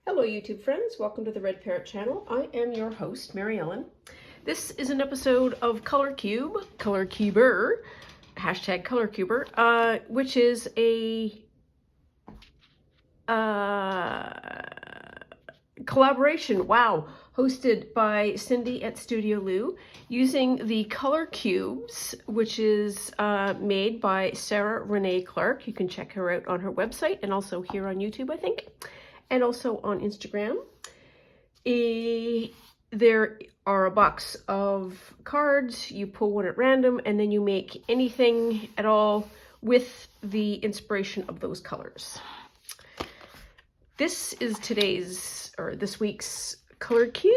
Hello YouTube friends, welcome to the Red Parrot channel. I am your host, Mary Ellen. This is an episode of Color Cuber, hashtag Color Cuber, which is a collaboration, hosted by Cindy at Studio Lou, using the color cubes, which is made by Sarah Renee Clark. You can check her out on her website and also here on YouTube, I think, and also on Instagram. There are a box of cards. You pull one at random and then you make anything at all with the inspiration of those colors. This is this week's color cube.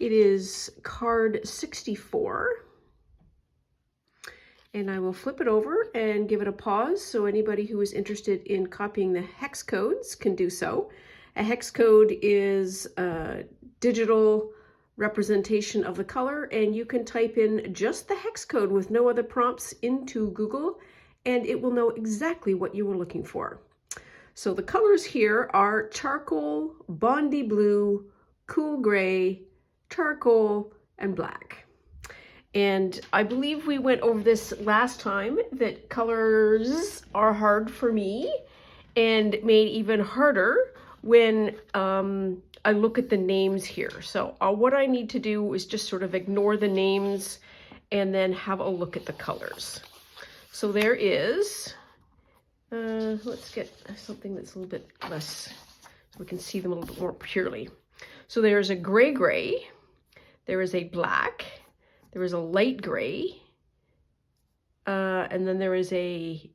It is card 64. And I will flip it over and give it a pause so anybody who is interested in copying the hex codes can do so. A hex code is a digital representation of the color, and you can type in just the hex code with no other prompts into Google, and it will know exactly what you were looking for. So the colors here are charcoal, bondy blue, cool gray, charcoal, and black. And I believe we went over this last time, that colors are hard for me and made even harder when I look at the names here. So what I need to do is just sort of ignore the names and then have a look at the colors. So there is, let's get something that's a little bit less, so we can see them a little bit more purely. So there's a gray, there is a black, there is a light gray, and then there is a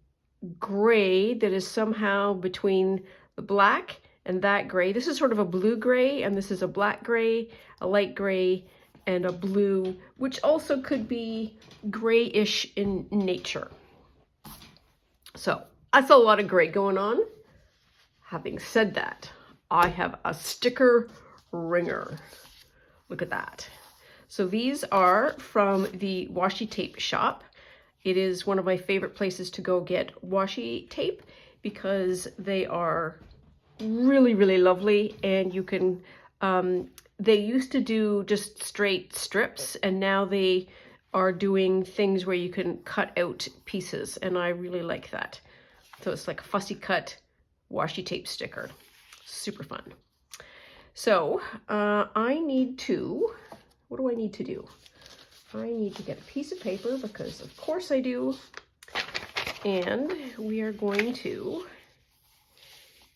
gray that is somehow between the black and that gray. This is sort of a blue gray, and this is a black gray, a light gray, and a blue, which also could be grayish in nature. So that's a lot of gray going on. Having said that, I have a sticker ringer. Look at that. So these are from the washi tape shop. It is one of my favorite places to go get washi tape because they are really, really lovely. And you can, they used to do just straight strips, and now they are doing things where you can cut out pieces, and I really like that. So it's like a fussy cut washi tape sticker. Super fun. So what do I need to do? I need to get a piece of paper, because of course I do. And we are going to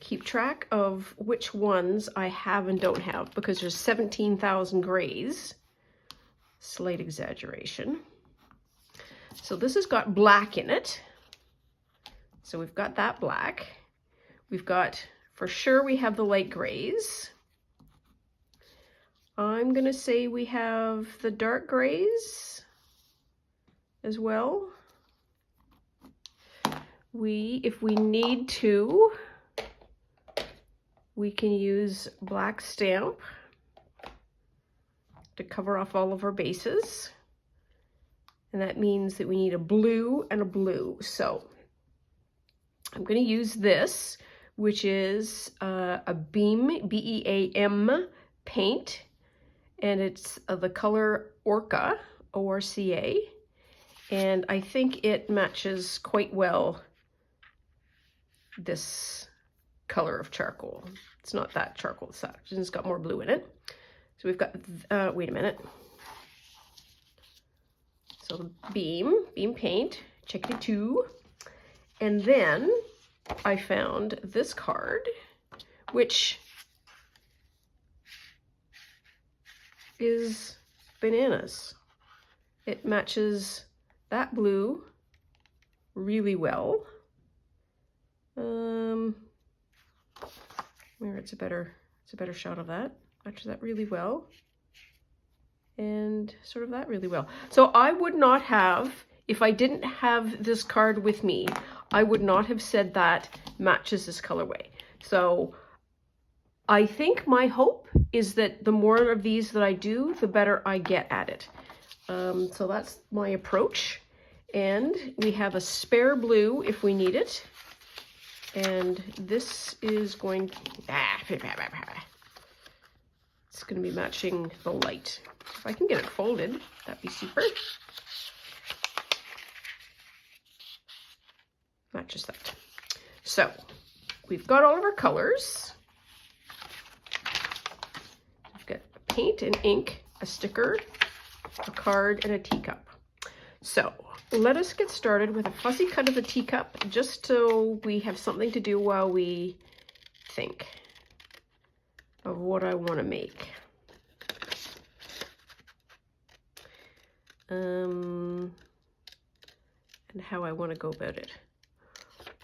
keep track of which ones I have and don't have, because there's 17,000 grays. Slight exaggeration. So this has got black in it. So we've got that black. We've got, for sure, we have the light grays. I'm going to say we have the dark grays as well. If we need to, we can use black stamp to cover off all of our bases. And that means that we need a blue and a blue. So I'm going to use this, which is a Beam, B-E-A-M paint. And it's the color Orca, O-R-C-A, and I think it matches quite well this color of charcoal. It's not that charcoal, it's got more blue in it. So we've got, wait a minute. So the Beam paint, check it too. And then I found this card, which is bananas. It matches that blue really well. Where it's a better shot of that. Matches that really well. And sort of that really well. So I would not have, if I didn't have this card with me, I would not have said that matches this colorway. So I think my hope is that the more of these that I do, the better I get at it. So that's my approach. And we have a spare blue if we need it. And this is going, it's going to be matching the light. If I can get it folded, that'd be super. Matches that. So we've got all of our colors. We've got paint and ink, a sticker, a card, and a teacup. So let us get started with a fussy cut of the teacup, just so we have something to do while we think of what I want to make. And how I want to go about it.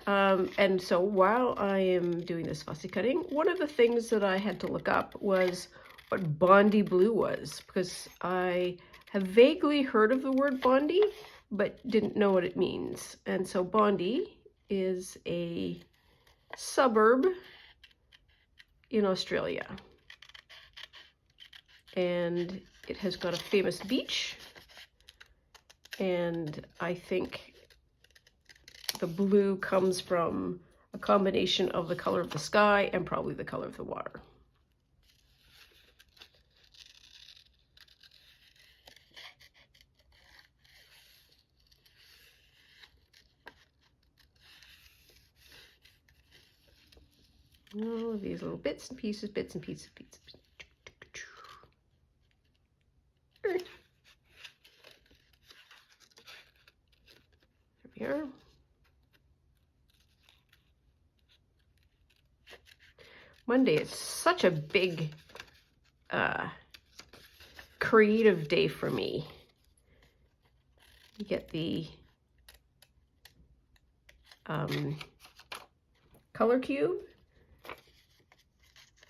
And so while I am doing this fussy cutting, one of the things that I had to look up was what Bondi blue was, because I have vaguely heard of the word Bondi, but didn't know what it means. And so Bondi is a suburb in Australia. And it has got a famous beach. And I think the blue comes from a combination of the color of the sky and probably the color of the water. All of these little bits and pieces, bits and pieces, bits. There we are. Monday is such a big creative day for me. You get the color cube.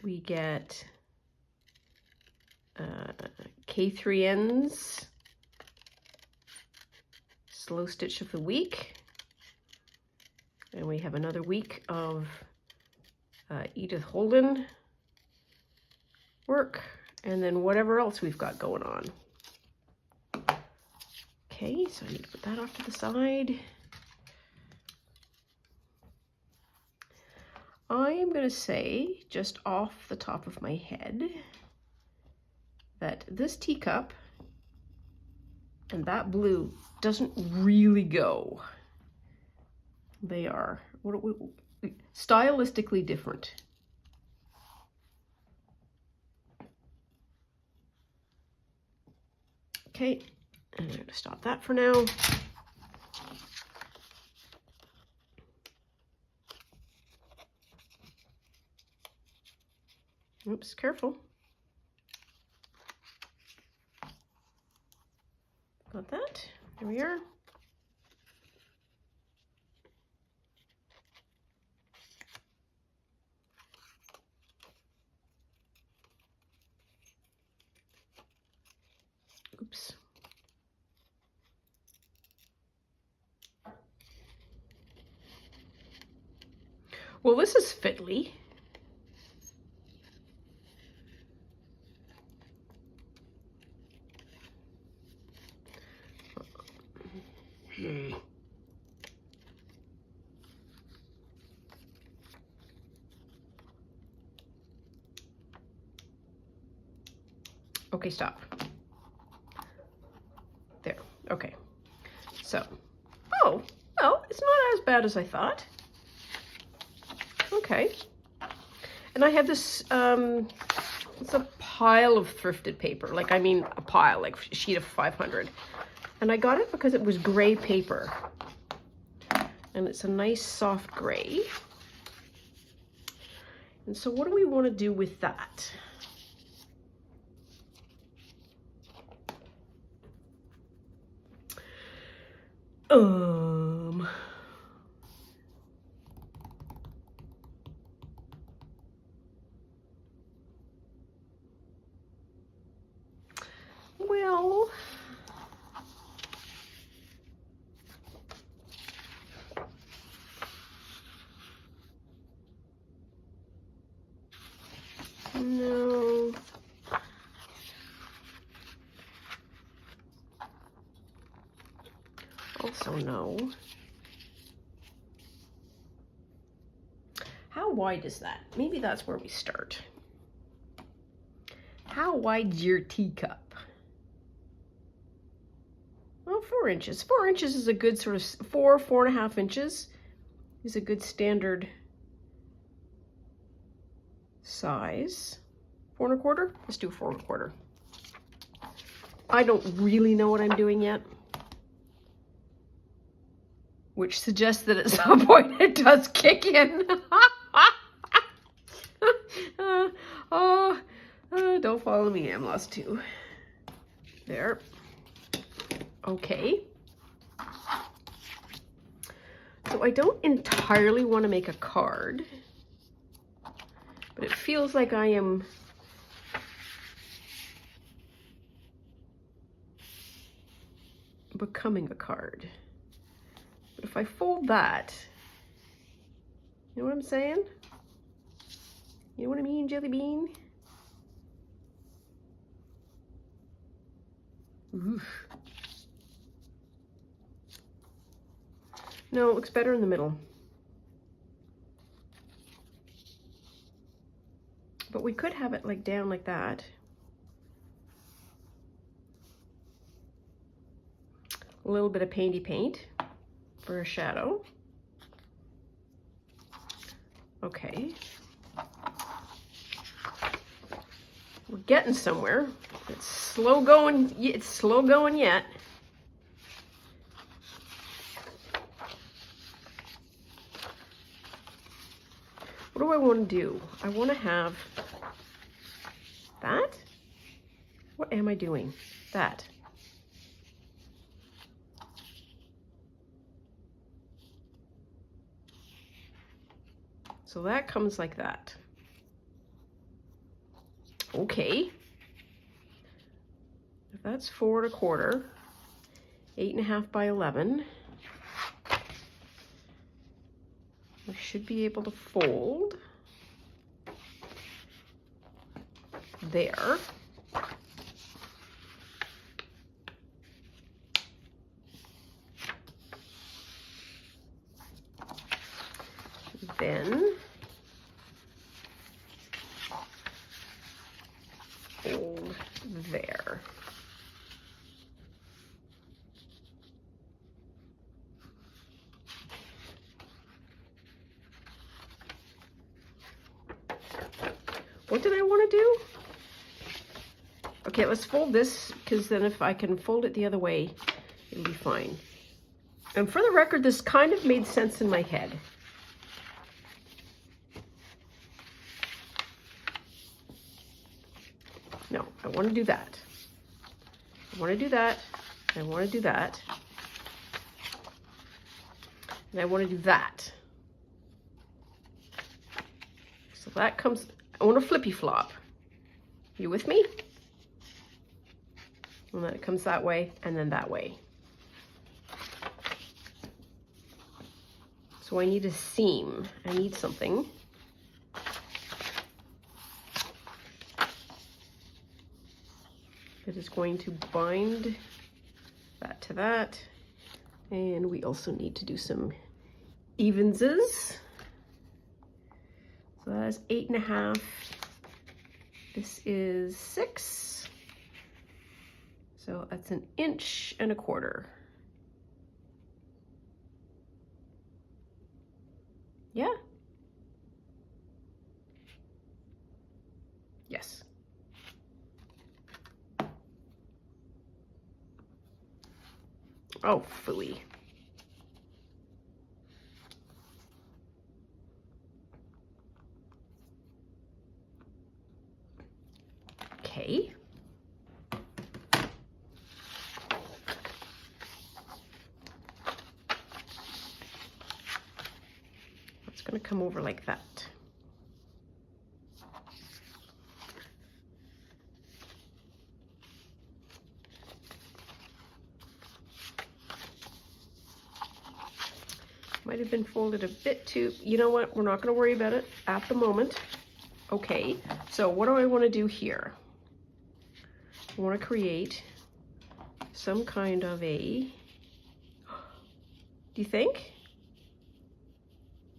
We get K3N's slow stitch of the week. And we have another week of Edith Holden work, and then whatever else we've got going on. Okay, so I need to put that off to the side. I am going to say, just off the top of my head, that this teacup and that blue doesn't really go. They are stylistically different. Okay, and I'm going to stop that for now. Oops, careful. Got that. There we are. Oops. Well, this is fiddly. Okay, stop. There, okay. So, oh, well, it's not as bad as I thought. Okay. And I have this, it's a pile of thrifted paper. Like, I mean, a pile, like a sheet of 500. And I got it because it was gray paper. And it's a nice soft gray. And so what do we want to do with that? Well, no. Also no. wide is that? Maybe that's where we start. How wide's your teacup? Well, 4 inches. 4 inches is a good sort of 4.5 inches is a good standard size. 4.25? Let's do 4.25. I don't really know what I'm doing yet, which suggests that at some point it does kick in. Don't follow me, I'm lost too. There. Okay. So I don't entirely want to make a card, but it feels like I am becoming a card. But if I fold that, you know what I'm saying? You know what I mean, Jelly Bean? Oof. No, it looks better in the middle. But we could have it like down like that. A little bit of painty paint for a shadow. Okay. We're getting somewhere. It's slow going. It's slow going yet. What do I want to do? I want to have that. What am I doing? That. So that comes like that. Okay. If that's 4.25, 8.5 by 11, we should be able to fold there. Then fold there. What did I want to do? Okay, let's fold this, because then if I can fold it the other way, it'll be fine. And for the record, this kind of made sense in my head. No, I want to do that. I want to do that. I want to do that. And I want to do that. So that comes, I want a flippy flop. You with me? And then it comes that way and then that way. So I need a seam. I need something. That is going to bind that to that. And we also need to do some evenses. So that is 8.5. This is 6. So that's 1.25 inches. Yeah? Yes. Oh, phooey. Okay. It's going to come over like that. Might have been folded a bit too. You know what? We're not going to worry about it at the moment. Okay, so what do I want to do here? I want to create some kind of a, do you think?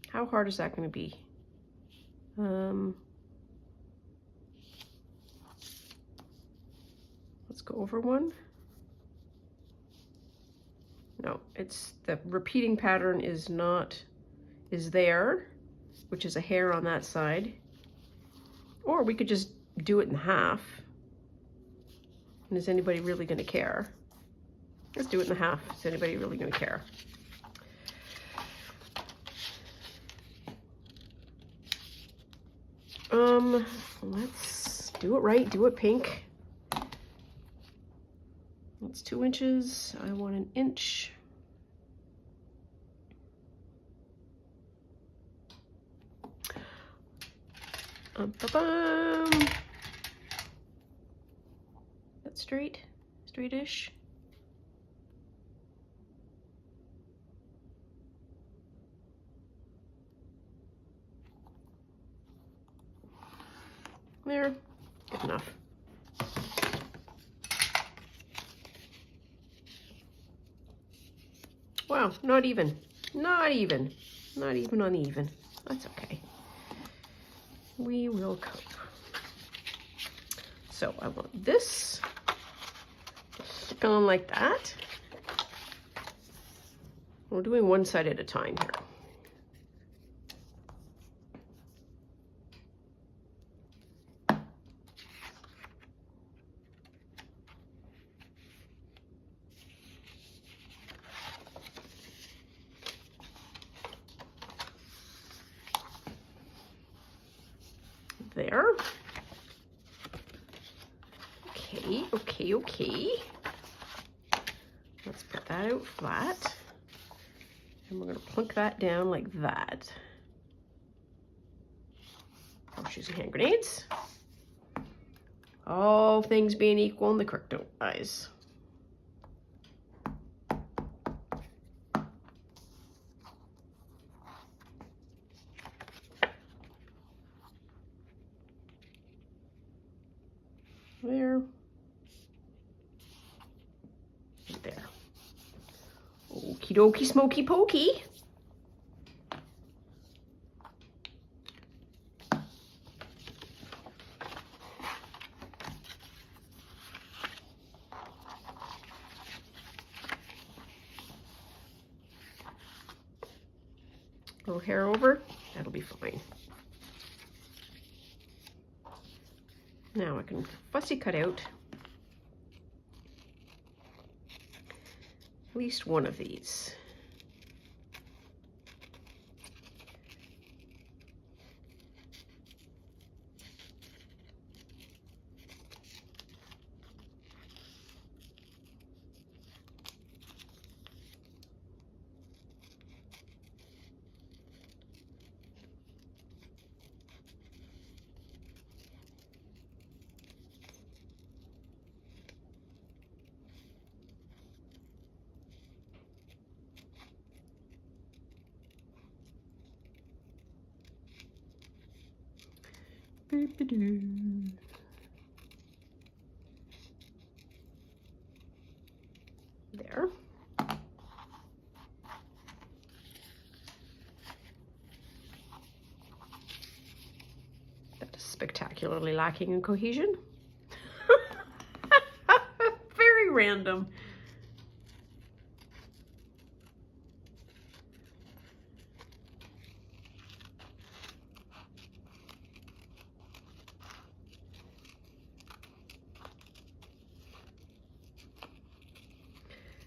How hard is that going to be? Let's go over one. No, it's the repeating pattern is there, which is a hair on that side. Or we could just do it in half. And is anybody really going to care? Let's do it in half. Is anybody really going to care? Let's do it right. Do it pink. That's 2 inches. I want an inch. That's straight-ish. There, good enough. Wow, not even on the even. That's okay. We will cope. So I want this to stick on like that. We're doing one side at a time here. There. Okay. Let's put that out flat. And we're going to plunk that down like that. Horseshoes and hand grenades. All things being equal in the creek don't rise. There. There. Okie dokie smoky pokey. Little hair over, that'll be fine. Now I can fussy cut out at least one of these. There. That is spectacularly lacking in cohesion. Very random.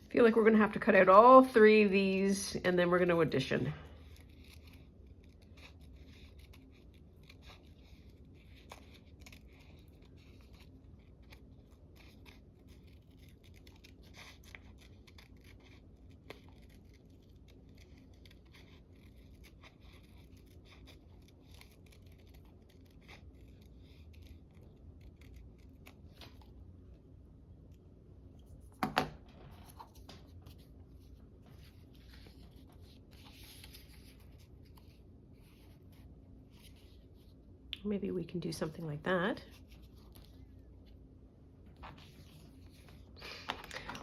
I feel like we're going to have to cut out all 3 of these and then we're going to addition. Maybe we can do something like that.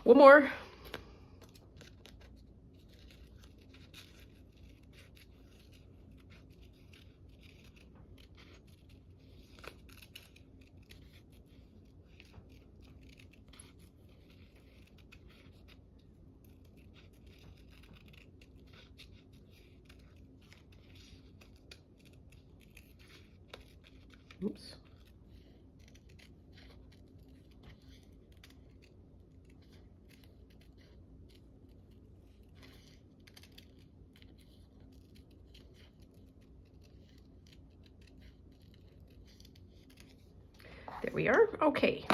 One more. Oops. There we are. Okay.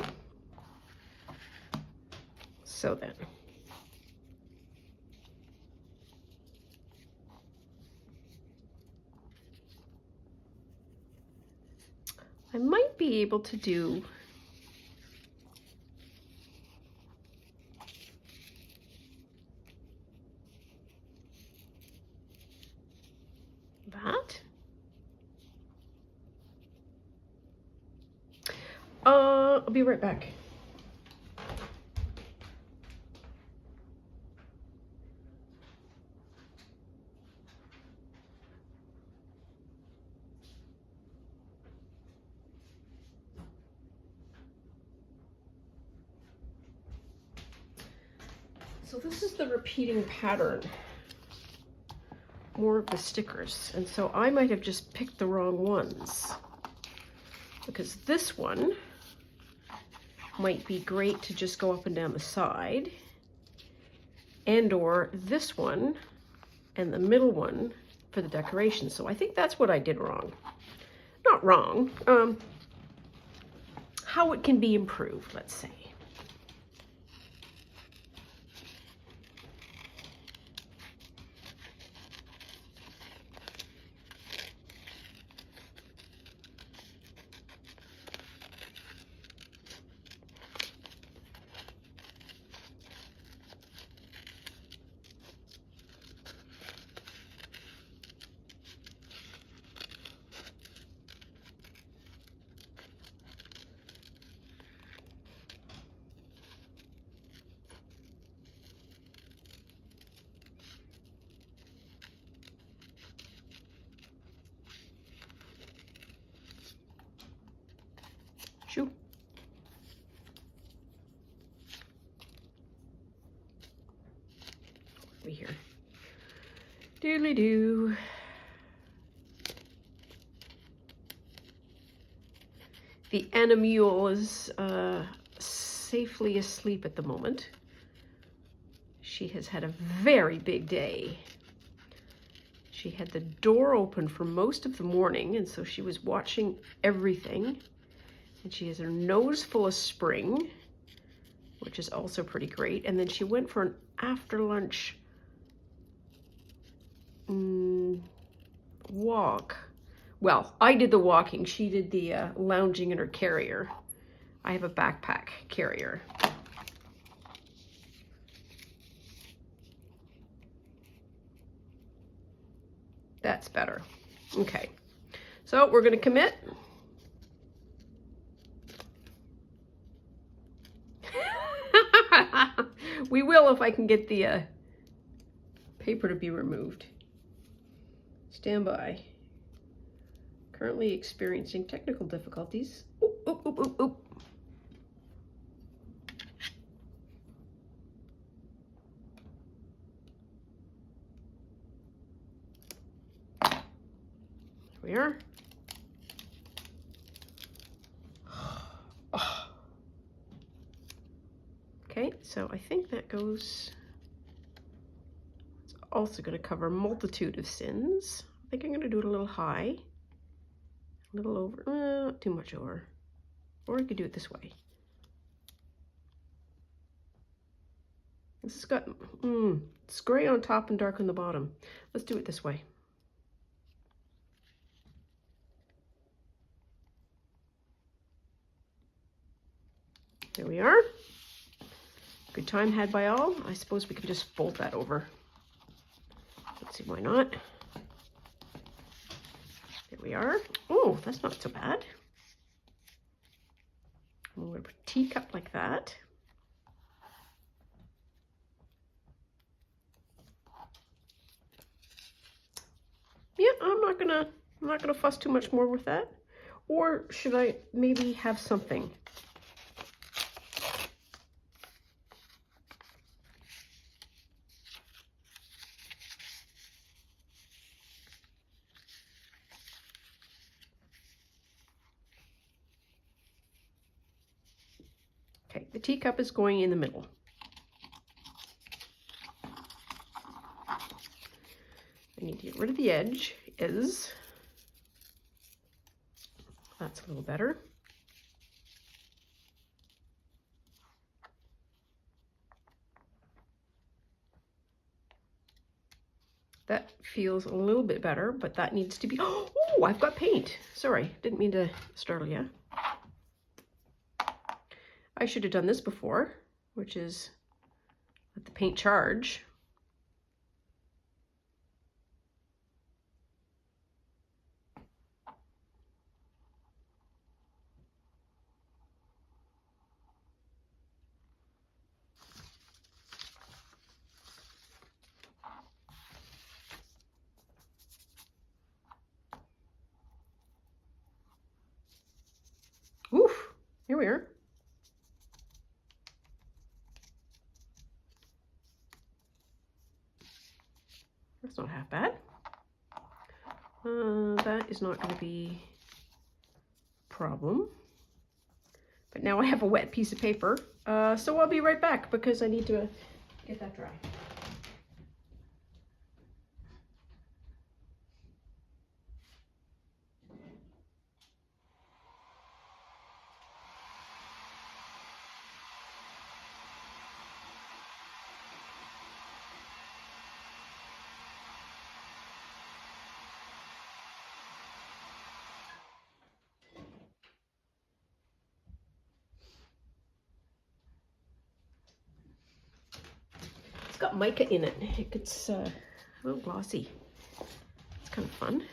So then, I might be able to do that. I'll be right back. So this is the repeating pattern, more of the stickers. And so I might have just picked the wrong ones, because this one might be great to just go up and down the side, and or this one and the middle one for the decoration. So I think that's what I did wrong. Not wrong, how it can be improved, let's say. Shoo. Over here. Doodly doo. The animule is safely asleep at the moment. She has had a very big day. She had the door open for most of the morning, and so she was watching everything. And she has her nose full of spring, which is also pretty great. And then she went for an after lunch walk. Well, I did the walking. She did the lounging in her carrier. I have a backpack carrier. That's better. Okay, so we're going to commit. We will if I can get the paper to be removed. Stand by. Currently experiencing technical difficulties. Oop, oop, oop, oop, oop. There we are. Okay, so I think that goes, it's also going to cover a multitude of sins. I think I'm going to do it a little high, a little over, not too much over, or I could do it this way. This has got, it's gray on top and dark on the bottom. Let's do it this way. There we are. Good time had by all. I suppose we can just fold that over. Let's see, why not? There we are. Oh, that's not so bad. I'm going to put a teacup like that. Yeah, I'm not gonna fuss too much more with that. Or should I maybe have something? Okay, the teacup is going in the middle. I need to get rid of the edge. That's a little better. That feels a little bit better, but that needs to be, oh, I've got paint. Sorry, didn't mean to startle you. I should have done this before, which is let the paint charge. Oof, here we are. That's not half bad. That is not going to be a problem. But now I have a wet piece of paper, so I'll be right back because I need to get that dry. It's got mica in it. It gets a little glossy. It's kind of fun.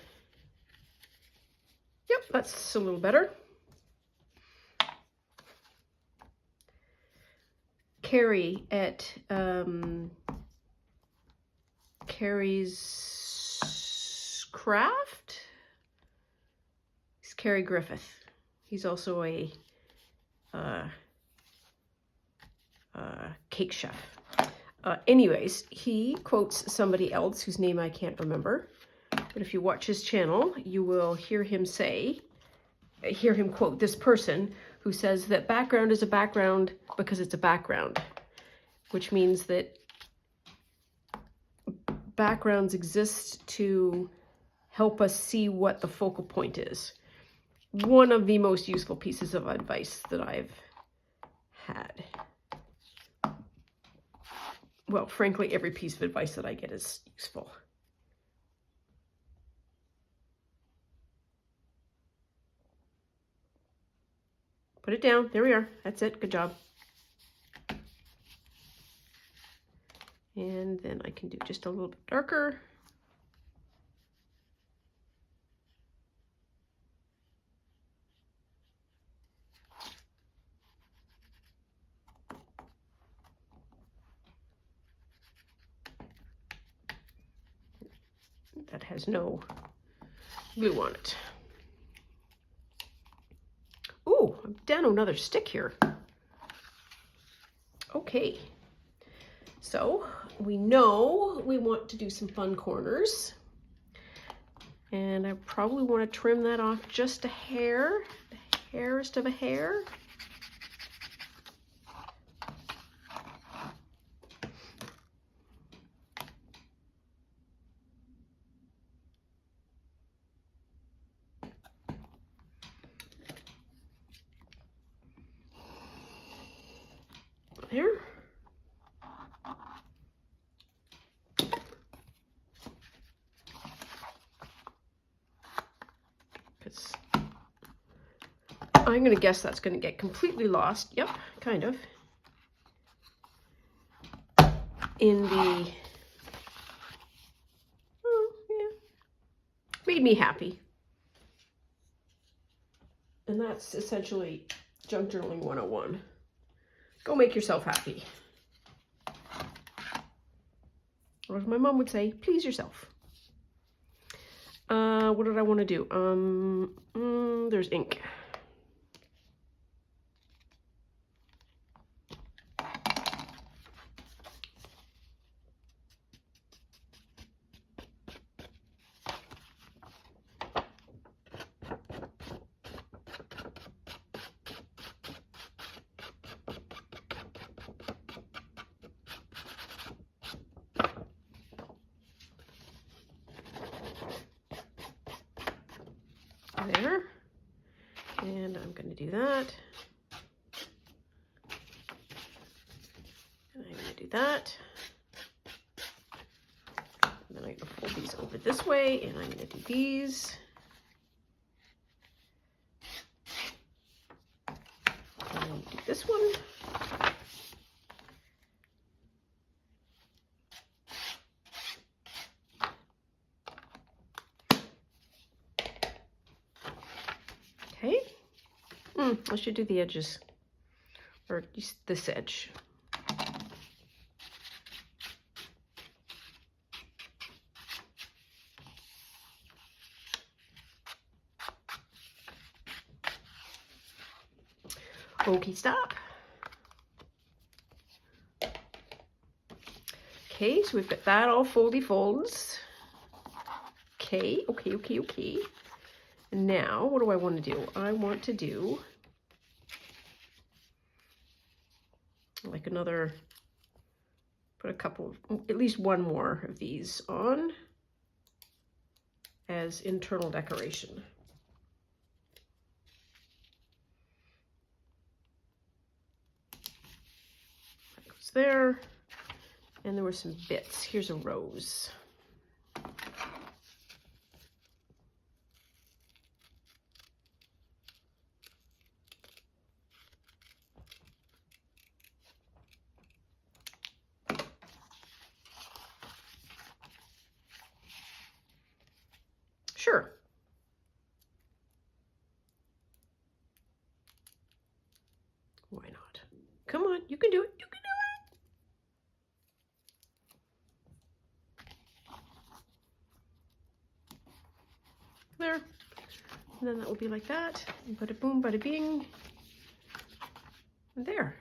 Yep, that's a little better. Carrie at Carrie's Craft. He's Carrie Griffith. He's also a cake chef. Anyways, he quotes somebody else whose name I can't remember. But if you watch his channel, you will hear him quote this person who says that background is a background because it's a background, which means that backgrounds exist to help us see what the focal point is. One of the most useful pieces of advice that I've had. Well, frankly, every piece of advice that I get is useful. Put it down. There we are. That's it. Good job. And then I can do just a little bit darker. That has no glue on it. Ooh, I'm down another stick here. Okay, so we know we want to do some fun corners. And I probably want to trim that off just a hair, the hairest of a hair. There. I'm going to guess that's going to get completely lost. Yep, kind of. In the, oh, yeah, made me happy. And that's essentially junk journaling 101. Go make yourself happy. Or as my mom would say, please yourself. What did I want to do? There's ink. And I'm going to do that. And I'm going to do that. And then I'm going to fold these over this way, and I'm going to do these. And I'm going to do this one. Okay. I should do the edges, or just this edge. Okay, stop. Okay, so we've got that all foldy folds. Okay. And now, what do I want to do? I want to do like another, put a couple, at least one more of these on as internal decoration. That goes there. And there were some bits. Here's a rose. Sure. Why not? Come on, you can do it. You can do it. There. And then that will be like that. And bada boom, bada bing. And there.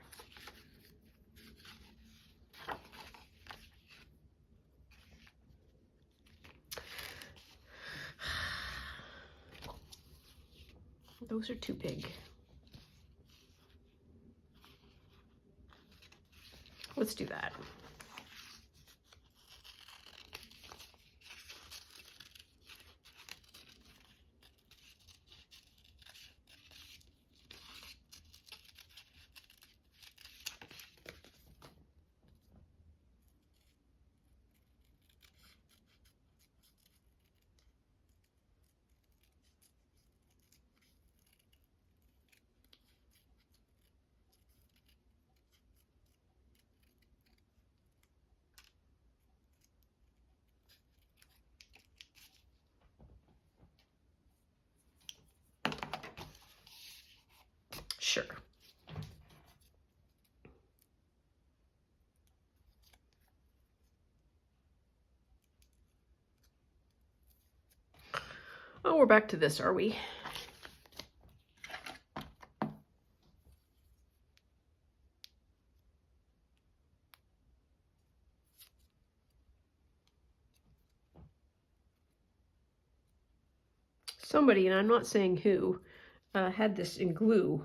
Those are too big. Let's do that. Sure. Oh, we're back to this, are we? Somebody, and I'm not saying who, had this in glue.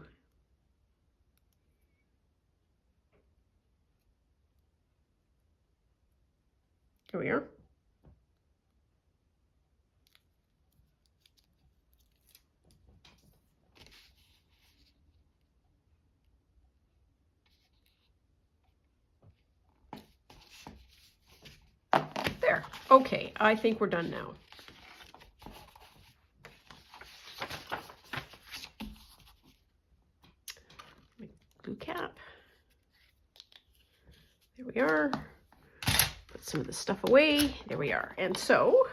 Here we are. There. Okay, I think we're done now. Glue cap. There we are. Put some of the stuff away. There we are. And so,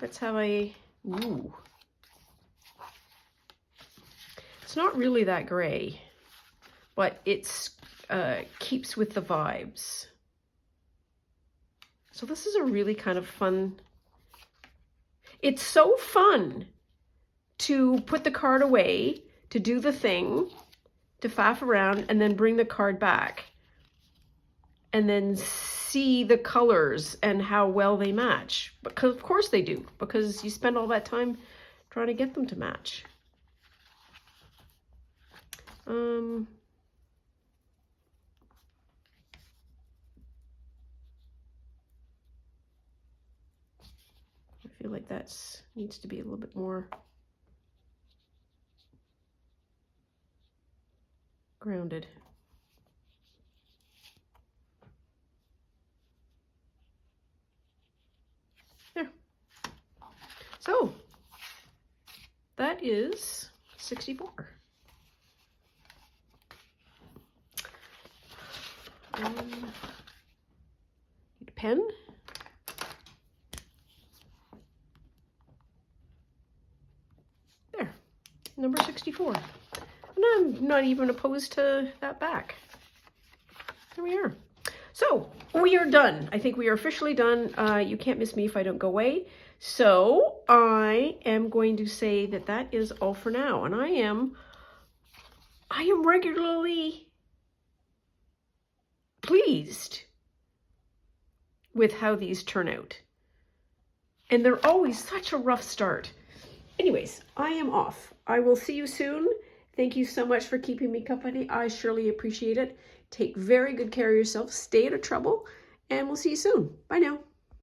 let's have a, ooh. It's not really that gray, but it's keeps with the vibes. So this is a really kind of fun, it's so fun to put the card away, to do the thing, to faff around, and then bring the card back. And then see the colors and how well they match. Because of course they do, because you spend all that time trying to get them to match. I feel like that needs to be a little bit more. grounded. There. So that is 64. Need a pen. There, number 64. And I'm not even opposed to that back. There we are. So we are done. I think we are officially done. You can't miss me if I don't go away. So I am going to say that that is all for now. And I am regularly pleased with how these turn out. And they're always such a rough start. Anyways, I am off. I will see you soon. Thank you so much for keeping me company. I surely appreciate it. Take very good care of yourself. Stay out of trouble. And we'll see you soon. Bye now.